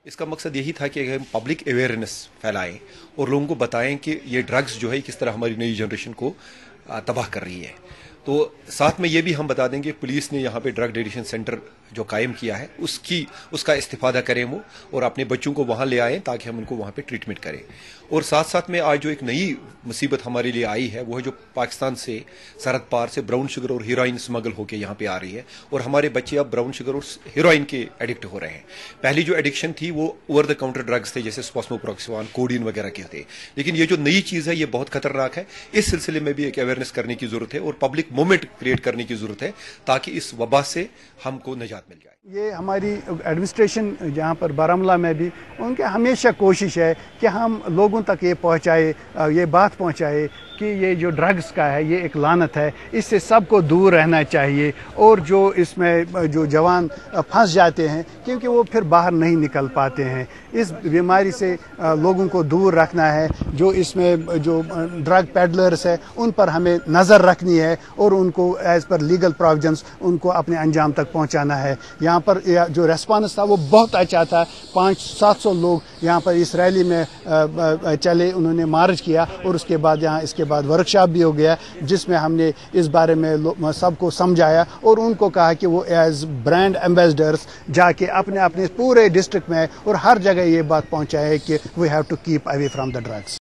इसका मकसद यही था कि हम पब्लिक अवेयरनेस फैलाएं और लोगों को बताएं कि ये ड्रग्स जो है किस तरह हमारी नई जनरेशन को तबाह कर रही है। तो साथ में ये भी हम बता देंगे पुलिस ने यहाँ पे ड्रग डिटेक्शन सेंटर जो कायम किया है उसका इस्तेफादा करें वो और अपने बच्चों को वहाँ ले आएँ ताकि हम उनको वहाँ पे ट्रीटमेंट करें। और साथ साथ में आज जो एक नई मुसीबत हमारे लिए आई है वो है जो पाकिस्तान से सरहद पार से ब्राउन शुगर और हीरोइन स्मगल होकर यहाँ पे आ रही है और हमारे बच्चे अब ब्राउन शुगर और हीरोइन के एडिक्ट हो रहे हैं। पहली जो एडिक्शन थी वो ओवर द काउंटर ड्रग्स थे जैसे स्पास्मोप्रोक्सिवान, कोडीन वगैरह के थे, लेकिन ये जो नई चीज़ है ये बहुत खतरनाक है। इस सिलसिले में भी एक अवेयरनेस करने की जरूरत है और पब्लिक मूवमेंट क्रिएट करने की जरूरत है ताकि इस वबा से हमको निजात मिल जाए। ये हमारी एडमिनिस्ट्रेशन जहाँ पर बारामूला में भी उनके हमेशा कोशिश है कि हम लोगों तक ये पहुँचाए, ये बात पहुँचाए कि ये जो ड्रग्स का है ये एक लानत है, इससे सबको दूर रहना चाहिए। और जो इसमें जो जवान फंस जाते हैं क्योंकि वो फिर बाहर नहीं निकल पाते हैं, इस बीमारी से लोगों को दूर रखना है। जो इसमें जो ड्रग पेडलर्स है उन पर हमें नज़र रखनी है और उनको एज़ पर लीगल प्रोविजंस उनको अपने अंजाम तक पहुंचाना है। यहाँ पर जो रेस्पॉन्स था वो बहुत अच्छा था। 500-700 लोग यहाँ पर इस रैली में चले, उन्होंने मार्च किया और उसके बाद यहाँ इसके बाद वर्कशॉप भी हो गया जिसमें हमने इस बारे में सबको समझाया और उनको कहा कि वो एज ब्रांड एम्बेसडर्स जाके अपने अपने पूरे डिस्ट्रिक्ट में और हर जगह ये बात पहुँचाए कि we have to keep away from the drugs.